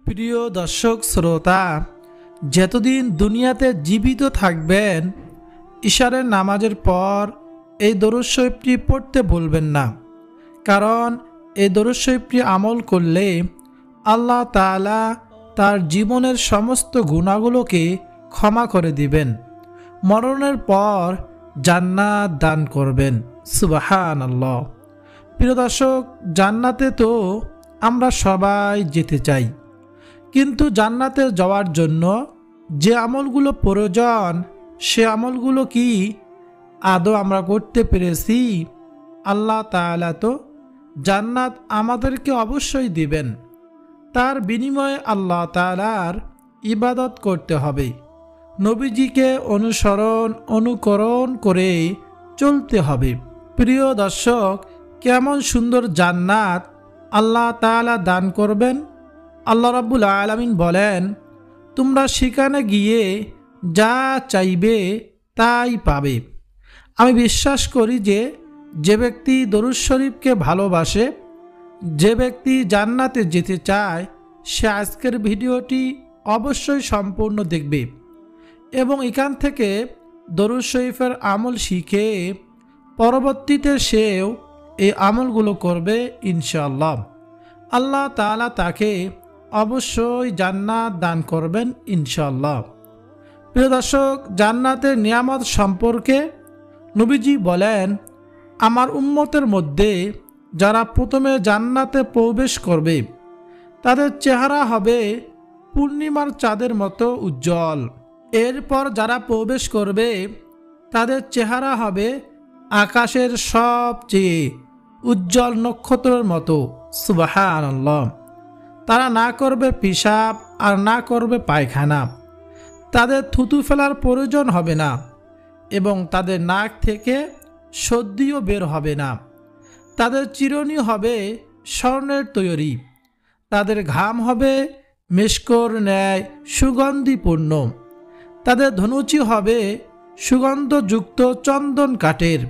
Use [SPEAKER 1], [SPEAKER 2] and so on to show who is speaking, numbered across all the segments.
[SPEAKER 1] প্রিয় দর্শক শ্রোতা, যতদিন দুনিয়াতে জীবিত থাকবেন ইশারের নামাজের পর এই দরুদ শরীফটি পড়তে ভুলবেন না। কারণ এই দরুদ শরীফটি আমল করলে আল্লাহ তাআলা তার জীবনের সমস্ত গুনাহগুলোকে ক্ষমা করে দিবেন, মরণের পর জান্নাত দান করবেন। সুবহানাল্লাহ। প্রিয় দর্শক, জান্নাতে তো আমরা সবাই যেতে চাই, কিন্তু জান্নাতে যাওয়ার জন্য যে আমলগুলো প্রয়োজন সে আমলগুলো কি আদৌ আমরা করতে পেরেছি? আল্লাহ তাআলা তো জান্নাত আমাদেরকে অবশ্যই দিবেন, তার বিনিময়ে আল্লাহ তাআলার ইবাদত করতে হবে, নবীজিকে অনুকরণ করে চলতে হবে। প্রিয় দর্শক, কেমন সুন্দর জান্নাত আল্লাহ তাআলা দান করবেন। আল্লাহ রাব্বুল আলামিন বলেন, তোমরা সেখানে গিয়ে যা চাইবে তাই পাবে। আমি বিশ্বাস করি যে ব্যক্তি দরুদ শরীফকে ভালোবাসে, যে ব্যক্তি জান্নাতে যেতে চায়, সে আজকের ভিডিওটি অবশ্যই সম্পূর্ণ দেখবে এবং এখান থেকে দরুদ শরীফের আমল শিখে পরবর্তীতে সেও এই আমলগুলো করবে ইনশাআল্লাহ। আল্লাহ তাআলা তাকে অবশ্যই জান্নাত দান করবেন ইনশাআল্লাহ। প্রিয় দর্শক, জান্নাতের নিয়ামত সম্পর্কে নবীজি বলেন, আমার উম্মতের মধ্যে যারা প্রথমে জান্নাতে প্রবেশ করবে তাদের চেহারা হবে পূর্ণিমার চাঁদের মতো উজ্জ্বল। এরপর যারা প্রবেশ করবে তাদের চেহারা হবে আকাশের সবচেয়ে উজ্জ্বল নক্ষত্রের মতো। সুবহানাল্লাহ। তারা না করবে পেশাব আর না করবে পায়খানা, তাদের থুতু ফেলার প্রয়োজন হবে না এবং তাদের নাক থেকে সর্দিও বের হবে না। তাদের চিরুনি হবে স্বর্ণের তৈরি, তাদের ঘাম হবে মেশকোর ন্যায় সুগন্ধিপূর্ণ, তাদের ধনুচি হবে সুগন্ধযুক্ত চন্দন কাঠের,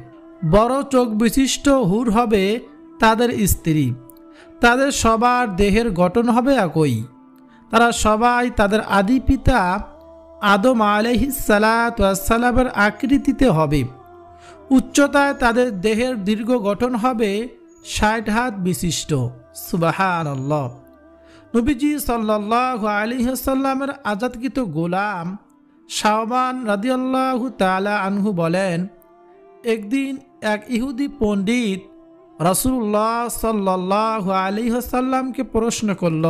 [SPEAKER 1] বড় চোখ বিশিষ্ট হুর হবে তাদের স্ত্রী। তাদের সবার দেহের গঠন হবে একই, তারা সবাই তাদের আদি পিতা আদম আলাইহিস সালাতু ওয়াস সালামের আকৃতিতে হবে। উচ্চতায় তাদের দেহের দীর্ঘ গঠন হবে ৬০ হাত বিশিষ্ট। সুবহানাল্লাহ। নবীজি সাল্লাল্লাহু আলাইহি ওয়াসাল্লামের আজাদকৃত গোলাম শাওবান রাদিয়াল্লাহু তাআলা আনহু বলেন, একদিন এক ইহুদি পণ্ডিত রাসূলুল্লাহ সাল্লাল্লাহু আলাইহি ওয়াসাল্লামকে প্রশ্ন করল,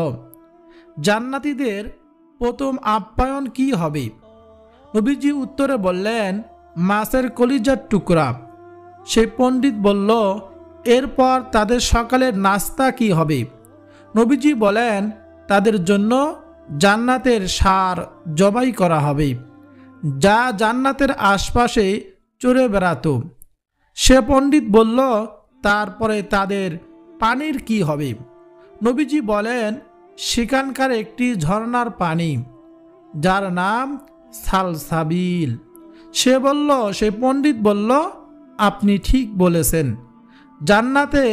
[SPEAKER 1] জান্নাতীদের প্রথম আপ্যায়ন কি হবে? নবীজি উত্তরে বললেন, মাছের কলিজার টুকরা। সেই পণ্ডিত বলল, এরপর তাদের সকালের নাস্তা কি হবে? নবীজি বলেন, তাদের জন্য জান্নাতের ষাঁড় জবাই করা হবে, যা জান্নাতের আশপাশে চড়ে বেড়াতো। সে পণ্ডিত বলল, তারপরে তাদের পানির কি হবে? নবীজি বলেন, সেখানকার একটি ঝর্ণার পানি, যার নাম সালসাবিল। সে পণ্ডিত বলল, আপনি ঠিক বলেছেন, জান্নাতে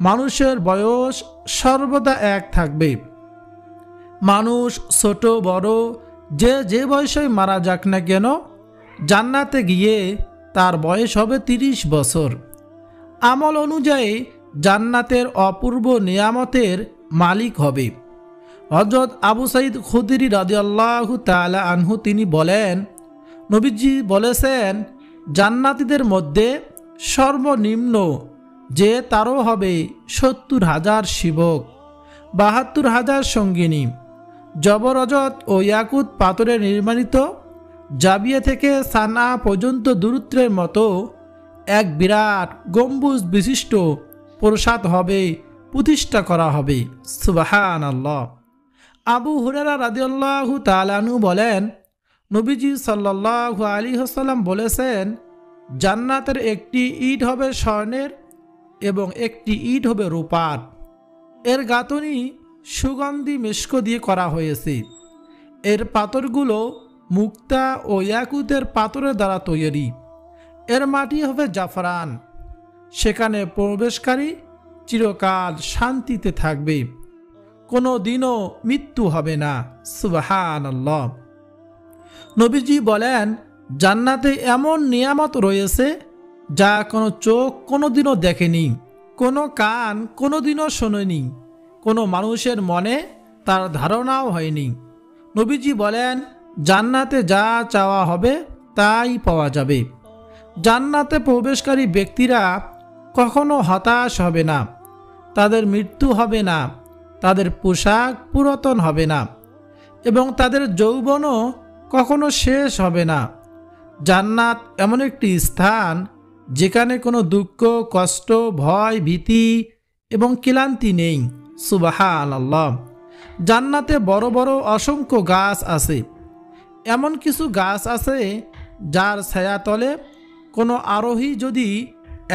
[SPEAKER 1] মানুষের বয়স সর্বদা এক থাকবে। মানুষ ছোট বড় যে বয়সে মারা যাক না কেন, জান্নাতে গিয়ে তার বয়স হবে ৩০ বছর। আমল অনুযায়ী জান্নাতের অপূর্ব নিয়ামতের মালিক হবে। হযরত আবু সাঈদ খুদরি রাদিয়াল্লাহু তাআলা আনহু তিনি বলেন, নবীজি বলেছেন, জান্নাতীদের মধ্যে সর্বনিম্ন যে তারও হবে ৭০,০০০ শিবক, ৭২,০০০ সঙ্গিনী, জবরজত ও ইয়াকুত পাথরে নির্মিত জাবিয়া থেকে সানা পর্যন্ত দূরত্বের মতো এক বিরাট গম্বুজ বিশিষ্ট প্রাসাদ হবে, প্রতিষ্ঠা করা হবে। সুবহানাল্লাহ। আবু হুরায়রা রাদিয়াল্লাহু তাআলা আনহু বলেন, নবীজি সাল্লাল্লাহু আলাইহি ওয়াসাল্লাম বলেছেন, জান্নাতের একটি ইট হবে স্বর্ণের এবং একটি ইট হবে রূপার। এর গাঁথনি সুগন্ধি মেশক দিয়ে করা হয়েছে। এর পাথরগুলো মুক্তা ও ইয়াকুতের পাথরের দ্বারা তৈরি। এর মাটি হবে জাফরান। সেখানে প্রবেশকারী চিরকাল শান্তিতে থাকবে, কোনো দিনও মৃত্যু হবে না। সুবহানাল্লাহ। নবীজি বলেন, জান্নাতে এমন নিয়ামত রয়েছে যা কোনো চোখ কোনোদিনও দেখেনি, কোনো কান কোনোদিনও শোনেনি, কোনো মানুষের মনে তার ধারণাও হয়নি। নবীজি বলেন, জান্নাতে যা চাওয়া হবে তাই পাওয়া যাবে। জান্নাতে প্রবেশকারী ব্যক্তিরা কখনো হতাশ হবে না, তাদের মৃত্যু হবে না, তাদের পোশাক পুরাতন হবে না এবং তাদের যৌবনও কখনো শেষ হবে না। জান্নাত এমন একটি স্থান যেখানে কোনো দুঃখ, কষ্ট, ভয়, ভীতি এবং ক্লান্তি নেই। সুবহানাল্লাহ। জান্নাতে বড় বড় অসংখ্য গাছ আছে। এমন কিছু গাছ আছে যার ছায়াতলে কোনো আরোহী যদি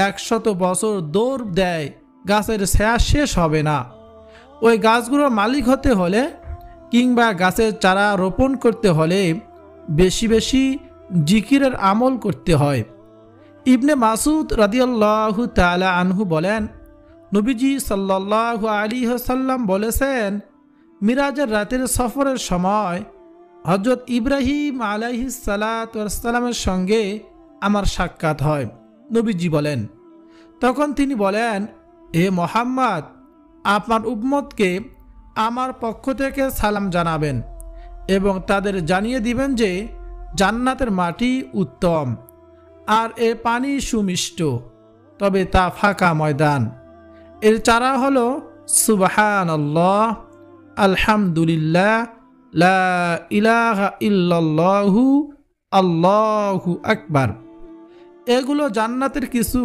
[SPEAKER 1] 100 বছর দৌড় দেয়, গাছের ছায়া শেষ হবে না। ওই গাছগুলোর মালিক হতে হলে কিংবা গাছের চারা রোপণ করতে হলে বেশি বেশি জিকিরের আমল করতে হয়। ইবনে মাসুদ রাদিয়াল্লাহু তাআলা আনহু বলেন, নবীজি সাল্লাল্লাহু আলাইহি ওয়াসাল্লাম বলেছেন, মিরাজের রাতের সফরের সময় হযরত ইব্রাহিম আলাইহিস সালাতু ওয়াস সালামের সঙ্গে আমার সাক্ষাৎ হয়। নবীজি বলেন, তখন তিনি বলেন, হে মুহাম্মদ, আপনার উম্মতকে আমার পক্ষ থেকে সালাম জানাবেন এবং তাদের জানিয়ে দিবেন যে জান্নাতের মাটি উত্তম আর এর পানি সুমিষ্ট, তবে তা ফাঁকা ময়দান। এর চারা হলো সুবহানাল্লাহ, আলহামদুলিল্লাহ, লা ইলাহা ইল্লাল্লাহু, আল্লাহু আকবার। এগুলো জান্নাতের কিছু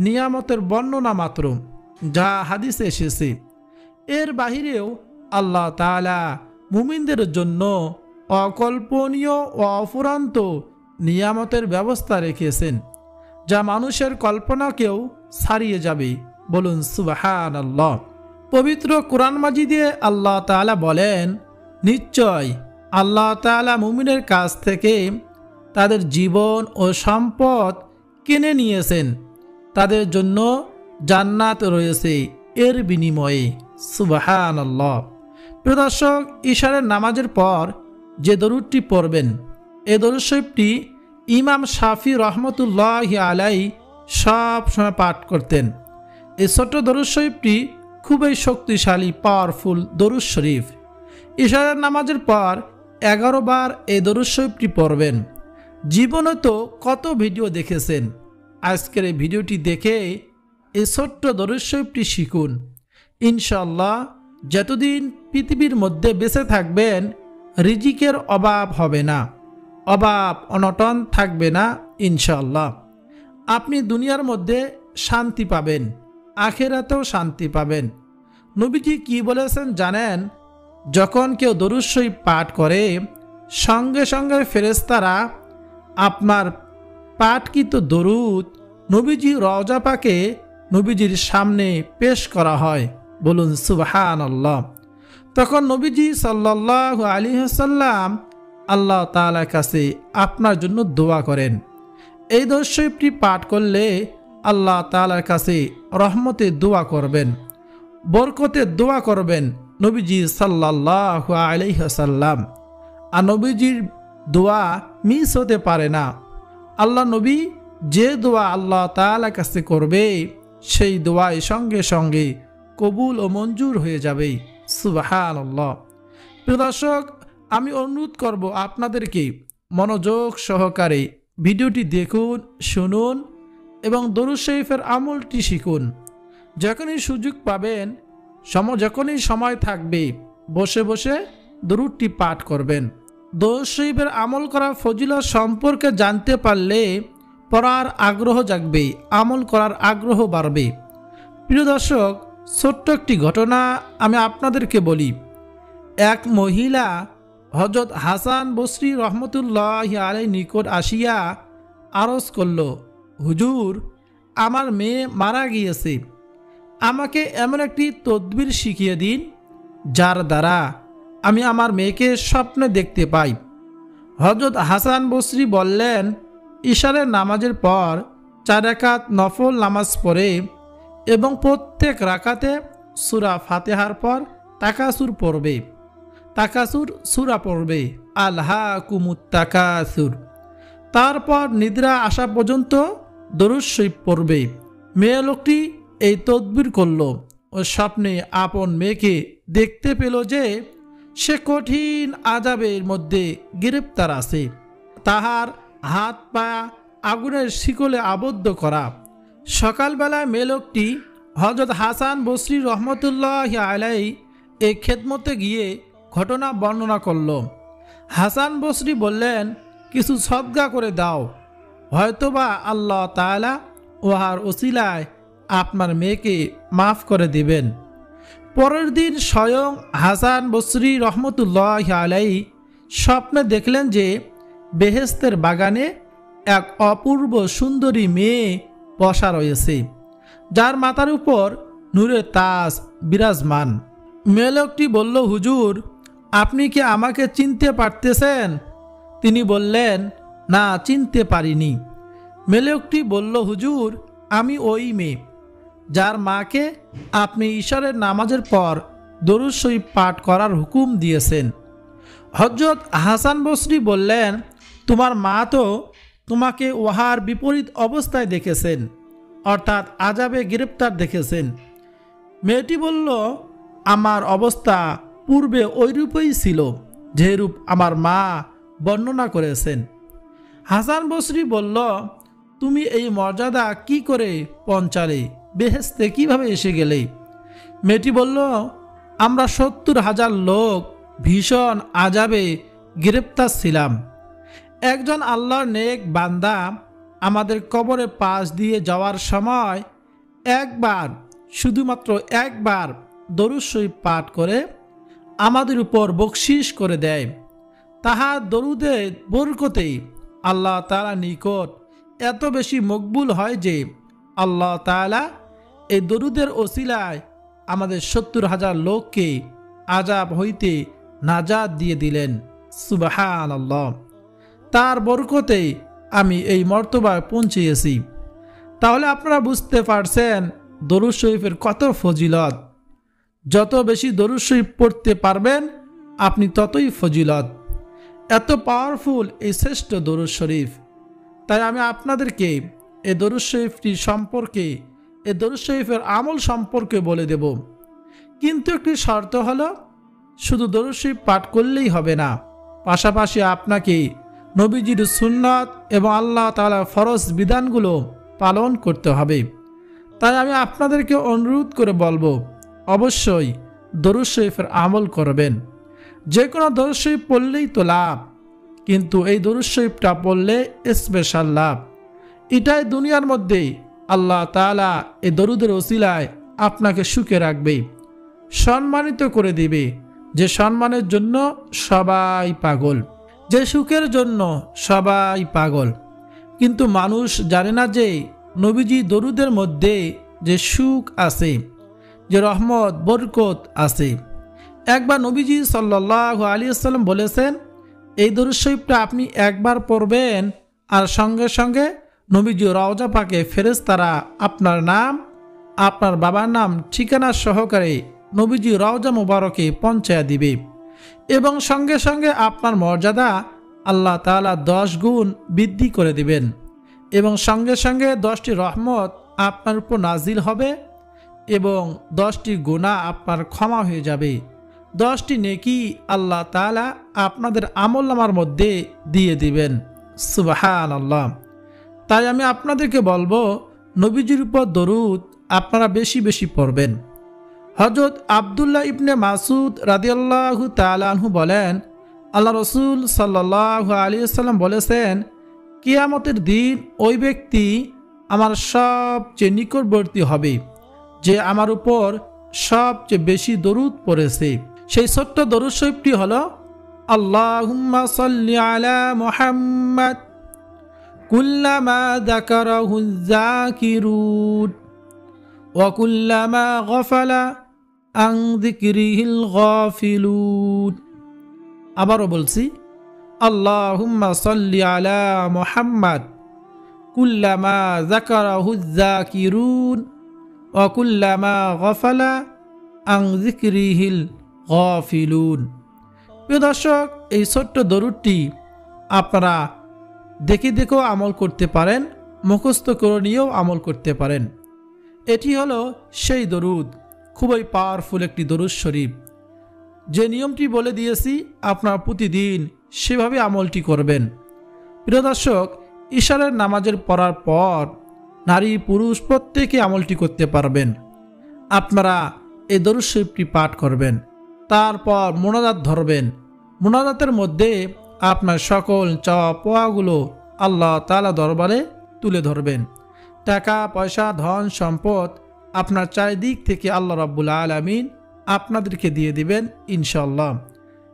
[SPEAKER 1] নিয়ামতের বর্ণনা মাত্র যা হাদিসে এসেছে। এর বাহিরেও আল্লাহ তাআলা মুমিনদের জন্য অকল্পনীয় ও অফুরন্ত নিয়ামতের ব্যবস্থা রেখেছেন যা মানুষের কল্পনাকেও ছাড়িয়ে যাবে। বলুন সুবহানাল্লাহ। পবিত্র কোরআন মাজিদে আল্লাহ তাআলা বলেন, নিশ্চয় আল্লাহ তাআলা মুমিনের কাছ থেকে তাদের জীবন ও সম্পদ কিনে নিয়েছেন, তাদের জন্য জান্নাত রয়েছে এর বিনিময়ে। সুবহানাল্লাহ। প্রিয় দর্শক, ইশারের নামাজের পর যে দরুদটি পড়বেন, এ দরুদ শরীফটি ইমাম শাফি রহমতুল্লাহি আলাইহি সব সময় পাঠ করতেন। এই ছোট্ট দরুদ শরীফটি খুবই শক্তিশালী, পাওয়ারফুল দরুদ শরীফ। ইশারের নামাজের পর 11 বার এই দরুদ শরীফটি পড়বেন। জীবনে তো কত ভিডিও দেখেছেন, আজকের এই ভিডিওটি দেখে এই ছোট্ট দরুদ শরীফটি শিখুন। ইনশাআল্লাহ যতদিন পৃথিবীর মধ্যে বেঁচে থাকবেন রিজিকের অভাব হবে না, অভাব অনটন থাকবে না ইনশাআল্লাহ। আপনি দুনিয়ার মধ্যে শান্তি পাবেন, আখিরাতেও শান্তি পাবেন। নবীজি কি বলেছেন জানেন? যখন কেউ দরুদ শরীফ পাঠ করে সঙ্গে সঙ্গে ফেরেশতারা আপনার পাঠকৃত দরুদ নবীজি রওজা পাকে নবীজির সামনে পেশ করা হয়। বলুন সুবহানাল্লাহ। তখন নবীজি সাল্লাল্লাহু আলাইহি ওয়াসাল্লাম আল্লাহ তাআলার কাছে আপনার জন্য দোয়া করেন। এই দরুদ শরীফটি পাঠ করলে আল্লাহ তাআলার কাছে রহমতের দোয়া করবেন, বরকতের দোয়া করবেন নবীজি সাল্লাল্লাহু আলাইহি ওয়াসাল্লাম। আর নবীজির দোয়া মিস হতে পারে না। আল্লাহ নবী যে দোয়া আল্লাহ তাআলার কাছে করবে সেই দোয়াই সঙ্গে সঙ্গে কবুল ও মঞ্জুর হয়ে যাবে। সুবহানাল্লাহ। প্রিয় দর্শক, আমি অনুরোধ করব আপনাদেরকে মনোযোগ সহকারে ভিডিওটি দেখুন, শুনুন এবং দরুদ শরীফের আমলটি শিখুন। যখনই সুযোগ পাবেন, যখনই সময় থাকবে, বসে বসে দরুদটি পাঠ করবেন। দরুদ শরীফের আমল করার ফজিলত সম্পর্কে জানতে পারলে পড়ার আগ্রহ জাগবে, আমল করার আগ্রহ বাড়বে। প্রিয় দর্শক, ছোট্ট একটি ঘটনা আমি আপনাদেরকে বলি। এক মহিলা হযরত হাসান বসরি রহমতুল্লাহি আলাইহি নিকট আসিয়া আরজ করল, হুজুর, আমার মেয়ে মারা গিয়েছে, আমাকে এমন একটি তদবির শিখিয়ে দিন যার দ্বারা আমি আমার মেয়েকে স্বপ্নে দেখতে পাই। হযরত হাসান বসরি বললেন, ইশারের নামাজের পর 4 রাকাত নফল নামাজ পড়ে এবং প্রত্যেক রাকাতে সূরা ফাতিহার পর তাকাসুর পড়বে, তাকাসুর সূরা পড়বে, আলহাকুমুত তাকাসুর। তারপর নিদ্রা আসা পর্যন্ত দরুদ শরীফ পড়বে। মেয়ে লোকটি এই তদবির করল ও স্বপ্নে আপন মেয়েকে দেখতে পেল যে সে কঠিন আযাবের মধ্যে গ্রেপ্তার আছে, তাহার হাত পা আগুনের শিকলে আবদ্ধ করা। সকালবেলায় মেয়ে লোকটি হযরত হাসান বসরি রহমতুল্লাহ আলাইহি এই খেদমতে গিয়ে ঘটনা বর্ণনা করল। হাসান বসরি বললেন, কিছু সদকা করে দাও, হয়তোবা আল্লাহ তাআলা উহার ওসিলায় আপনার মেয়েকে মাফ করে দিবেন। পরের দিন স্বয়ং হাসান বসরি রহমতুল্লাহ আলাইহি স্বপ্নে দেখলেন যে বেহেশতের বাগানে এক অপূর্ব সুন্দরী মেয়ে বসা রয়েছে, যার মাথার উপর নূরের তাজ বিরাজমান। মেয়ে লোকটি বলল, হুজুর, আপনি কি আমাকে চিনতে পারতেছেন? তিনি বললেন, না, চিনতে পারিনি। মেয়ে লোকটি বলল, হুজুর, আমি ওই মেয়ে যার মাকে আপনি ঈশারের নামাজের পর দরুদ শরীফ পাঠ করার হুকুম দিয়েছেন। হযরত হাসান বসরি বললেন, তোমার মা তো তোমাকে উহার বিপরীত অবস্থায় দেখেছেন, অর্থাৎ আযাবে গ্রেপ্তার দেখেছেন। মেয়েটি বলল, আমার অবস্থা পূর্বে ওইরূপই ছিল, যেরূপ আমার মা বর্ণনা করেছেন। হাসান বসরি বলল, তুমি এই মর্যাদা কি করে পৌঁছালে, বেহেশতে কিভাবে এসে গেলে? মেয়েটি বলল, আমরা ৭০,০০০ লোক ভীষণ আযাবে গ্রেপ্তার ছিলাম। একজন আল্লাহর নেক বান্দা আমাদের কবরের পাশ দিয়ে যাওয়ার সময় একবার, শুধুমাত্র একবার দরুদ শরীফ পাঠ করে আমাদের উপর বকশিশ করে দেয়। তাহার দরুদের বরকতে আল্লাহ তাআলা নিকট এত বেশি মকবুল হয় যে আল্লাহ তাআলা এই দরুদের ওসিলায় আমাদের ৭০,০০০ লোককে আযাব হইতে নাজাত দিয়ে দিলেন। সুবহানাল্লাহ। তার বরকতে আমি এই মর্তবায় পৌঁছিয়েছি। তাহলে আপনারা বুঝতে পারছেন দরুদ শরীফের কত ফজিলত। যত বেশি দরুদ শরীফ পড়তে পারবেন আপনি ততই ফজিলত। এত পাওয়ারফুল এই শ্রেষ্ঠ দরুদ শরীফ। তাই আমি আপনাদেরকে এই দরুদ শরীফটি সম্পর্কে, এই দরুদ শরীফের আমল সম্পর্কে বলে দেব। কিন্তু একটি শর্ত হলো, শুধু দরুদ শরীফ পাঠ করলেই হবে না, পাশাপাশি আপনাকে নবীজির সুন্নাত এবং আল্লাহ তাআলার ফরজ বিধানগুলো পালন করতে হবে। তাই আমি আপনাদেরকে অনুরোধ করে বলবো, অবশ্যই দরুদ শরীফের আমল করবেন। যে কোনো দরুদ শরীফ পড়লেই তো লাভ, কিন্তু এই দরুদ শরীফটা পড়লে স্পেশাল লাভ। এটাই দুনিয়ার মধ্যে আল্লাহ তাআলা এই দরুদের ওসিলায় আপনাকে সুখে রাখবে, সম্মানিত করে দিবে, যে সম্মানের জন্য সবাই পাগল, যে সুখের জন্য সবাই পাগল। কিন্তু মানুষ জানে না যে নবীজি দরুদের মধ্যে যে সুখ আছে, যে রহমত বরকত আছে। একবার নবীজি সাল্লাল্লাহু আলাইহি ওয়াসাল্লাম বলেছেন, এই দরুদ শরীফটা আপনি একবার পড়বেন আর সঙ্গে সঙ্গে নবীজি রওজা পাকে ফেরেশতারা আপনার নাম, আপনার বাবার নাম, ঠিকানা সহকারে নবীজি রওজা মুবারকে পৌঁছায়া দিবে এবং সঙ্গে সঙ্গে আপনার মর্যাদা আল্লাহ তাআলা 10 গুণ বৃদ্ধি করে দিবেন এবং সঙ্গে সঙ্গে 10টি রহমত আপনার উপর নাজিল হবে এবং 10টি গুনাহ আপনার ক্ষমা হয়ে যাবে। 10টি নেকি আল্লাহ তাআলা আপনাদের আমলনামার মধ্যে দিয়ে দিবেন। সুবহানাল্লাহ। তাই আমি আপনাদেরকে বলবো, নবীজির উপর দরুদ আপনারা বেশি বেশি পড়বেন। হযরত আব্দুল্লাহ ইবনে মাসউদ রাদিয়াল্লাহু তাআলা আনহু বলেন, আল্লাহ রসুল সাল্লাল্লাহু আলাইহি ওয়াসাল্লাম বলেছেন, কিয়ামতের দিন ওই ব্যক্তি আমার সবচেয়ে নিকটবর্তী হবে যে আমার উপর সবচেয়ে বেশি দরুদ পড়েছে। সেই ছোট্ট দরুদ শরীফটি হলো, আল্লাহুম্মা সাল্লি আলা মুহাম্মাদ কুল্লামা যাকারাহু যাকিরুন ওয়া কুল্লামা গাফালা আন যিকরিহিল গাফিলুন। আবারও বলছি, আল্লাহুম্মা সাল্লি আলা মুহাম্মাদ কুল্লামা যাকারাহু যাকিরুন ওয়া কুল্লামা গাফালা আন যিকরিহিল গাফিলুন। প্রিয় দর্শক, এই ছোট্ট দরুদটি আপনারা দেখেও আমল করতে পারেন, মুখস্থ করে নিয়েও আমল করতে পারেন। এটি হলো সেই দরুদ, খুবই পাওয়ারফুল একটি দরুদ শরীফ। যে নিয়মটি বলে দিয়েছি আপনারা প্রতিদিন সেভাবে আমলটি করবেন। প্রিয় দর্শক, ইশারের নামাজের পড়ার পর নারী পুরুষ প্রত্যেকে আমলটি করতে পারবেন। আপনারা এই দরুদ শরীফটি পাঠ করবেন, তারপর মোনাজাত ধরবেন। মোনাজাতের মধ্যে আপনার সকল চাওয়া পাওয়াগুলো আল্লাহ তাআলা দরবারে তুলে ধরবেন। টাকা পয়সা ধন সম্পদ আপনার চারিদিক থেকে আল্লাহ রাব্বুল আলামিন আপনাদেরকে দিয়ে দিবেন ইনশাআল্লাহ।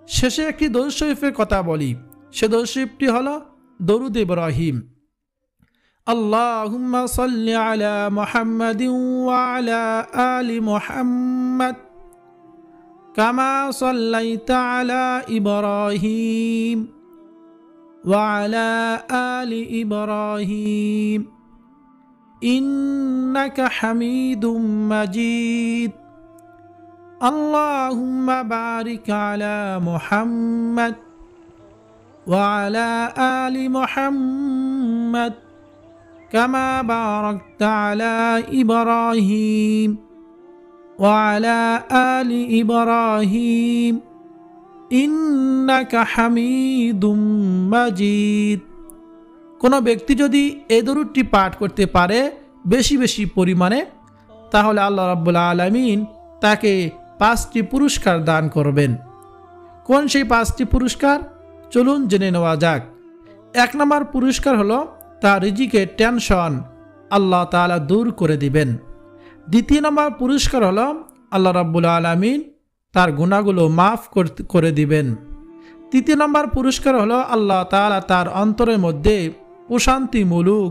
[SPEAKER 1] শেষে একটি দরুদ শরীফের কথা বলি। সে দরুদ শরীফটি হলো দরুদ ইব্রাহিম। আল্লাহুম্মা সাল্লি আলা মুহাম্মাদিন ওয়া আলা আলি মুহাম্মাদ কামা সাল্লাইতা আলা ইব্রাহিম ওয়া আলা আলি ইব্রাহিম ইন্নাকা হামিদুম মাজিদ। আল্লাহুম্মা বারিক আলা মুহাম্মাদ ওয়া আলা আলি মুহাম্মাদ কামা বারাকতা আলা ইব্রাহিম ওয়া আলা আলি ইব্রাহিম ইন্নাকা হামিদুম মাজিদ। কোনো ব্যক্তি যদি এই দরুদটি পাঠ করতে পারে বেশি বেশি পরিমাণে, তাহলে আল্লাহ রাব্বুল আলামিন তাকে 5টি পুরস্কার দান করবেন। কোন সেই 5টি পুরস্কার? চলুন জেনে নেওয়া যাক। 1 নম্বর পুরস্কার হলো তার রিজিকের টেনশন আল্লাহ তাআলা দূর করে দিবেন। 2 নম্বর পুরস্কার হলো আল্লাহ রাব্বুল আলামিন তার গুনাহগুলো মাফ করে দিবেন। 3 নম্বর পুরস্কার হলো আল্লাহ তাআলা তার অন্তরের মধ্যে প্রশান্তিমূলক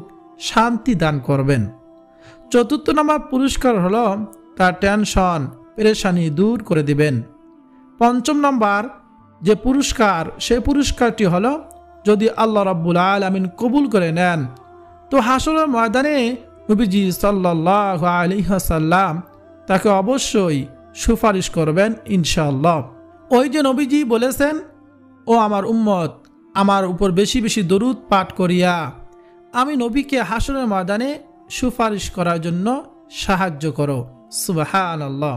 [SPEAKER 1] শান্তি দান করবেন। 4 নম্বর পুরস্কার হলো তার টেনশন পেরেশানি দূর করে দিবেন। 5 নম্বর যে পুরস্কার, সেই পুরস্কারটি হলো যদি আল্লাহ রাব্বুল আলামিন কবুল করে নেন তো হাসরের ময়দানে নবীজি সাল্লাল্লাহু আলাইহি ওয়াসাল্লাম তাকে অবশ্যই সুপারিশ করবেন ইনশাআল্লাহ। ওই যে নবীজি বলেছেন, ও আমার উম্মত, আমার উপর বেশি বেশি দরুদ পাঠ করিয়া আমি নবীকে হাসরের ময়দানে সুপারিশ করার জন্য সাহায্য করো। সুবহানাল্লাহ।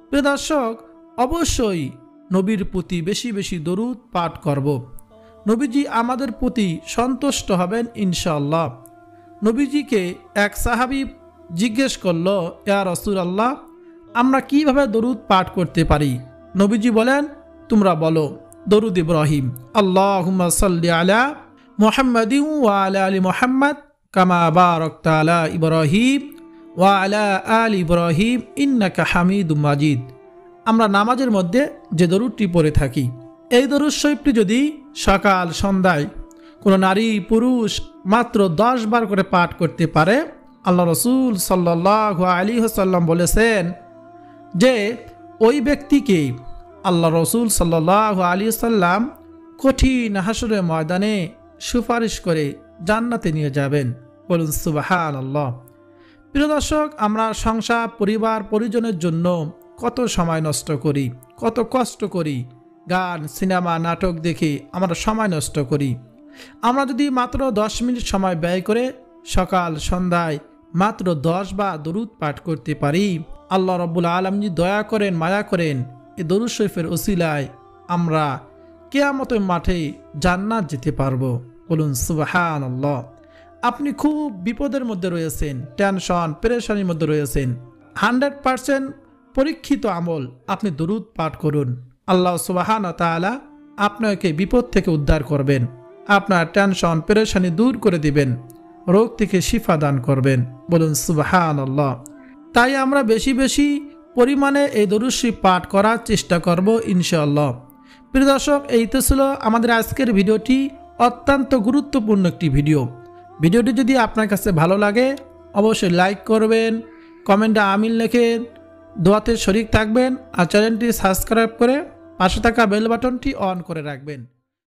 [SPEAKER 1] প্রিয় দর্শক, অবশ্যই নবীর প্রতি বেশি বেশি দরুদ পাঠ করব। নবীজি আমাদের প্রতি সন্তুষ্ট হবেন ইনশাআল্লাহ। নবীজিকে এক সাহাবী জিজ্ঞেস করল, ইয়া রাসূলুল্লাহ, আমরা কিভাবে দরুদ পাঠ করতে পারি? নবীজি বলেন, তোমরা বলো দরুদ ইব্রাহিম, আল্লাহুম্মা সাল্লি আলা মুহাম্মাদিন ওয়া আলা আলি মুহাম্মাদ কামা বারাকতা আলা ইব্রাহিম ওয়া আলা আলি ইব্রাহিম ইন্নাকা হামিদুম মাজিদ। আমরা নামাজের মধ্যে যে দরুদটি পড়ে থাকি, এই দরুদ শরীফটি যদি সকাল সন্ধ্যায় কোনো নারী পুরুষ মাত্র 10 বার করে পাঠ করতে পারে, আল্লাহ রাসূল সাল্লাল্লাহু আলাইহি ওয়াসাল্লাম বলেছেন যে ওই ব্যক্তিকে আল্লাহ রাসূল সাল্লাল্লাহু আলাইহি ওয়াসাল্লাম কঠিন হাসরের ময়দানে সুপারিশ করে জান্নাতে নিয়ে যাবেন। বলুন সুবহানাল্লাহ। প্রিয় দর্শক, আমরা সংসার পরিবার পরিজনের জন্য কত সময় নষ্ট করি, কত কষ্ট করি, গান সিনেমা নাটক দেখে আমরা সময় নষ্ট করি। আমরা যদি মাত্র 10 মিনিট সময় ব্যয় করে সকাল সন্ধ্যায় মাত্র 10 বার দরুদ পাঠ করতে পারি, আল্লাহ রাব্বুল আলামিন দয়া করেন, মায়া করেন, এই দরুদ শরীফের ওসিলায় আমরা কিয়ামতের মাঠে জান্নাত যেতে পারবো। বলুন সুবহানাল্লাহ। আপনি খুব বিপদের মধ্যে রয়েছেন, টেনশন পেরেশানির মধ্যে রয়েছেন, 100% পরীক্ষিত আমল, আপনি দরুদ পাঠ করুন। আল্লাহ সুবহানাহু ওয়া তাআলা আপনাকে বিপদ থেকে উদ্ধার করবেন, আপনার টেনশন পেরেশানি দূর করে দিবেন, রোগ থেকে শিফা দান করবেন। বলুন সুবহানাল্লাহ। তাই আমরা বেশি বেশি পরিমাণে এই দরুদ শরীফ পাঠ করার চেষ্টা করব ইনশাআল্লাহ। প্রিয় দর্শক, এই তো ছিল আমাদের আজকের ভিডিওটি। অত্যন্ত গুরুত্বপূর্ণ একটি ভিডিওটি যদি আপনার কাছে ভালো লাগে অবশ্যই লাইক করবেন, কমেন্টে আমিন লিখে দোয়াতে শরীক থাকবেন, আর চ্যানেলটি সাবস্ক্রাইব করে পাশে থাকা বেল বাটনটি অন করে রাখবেন।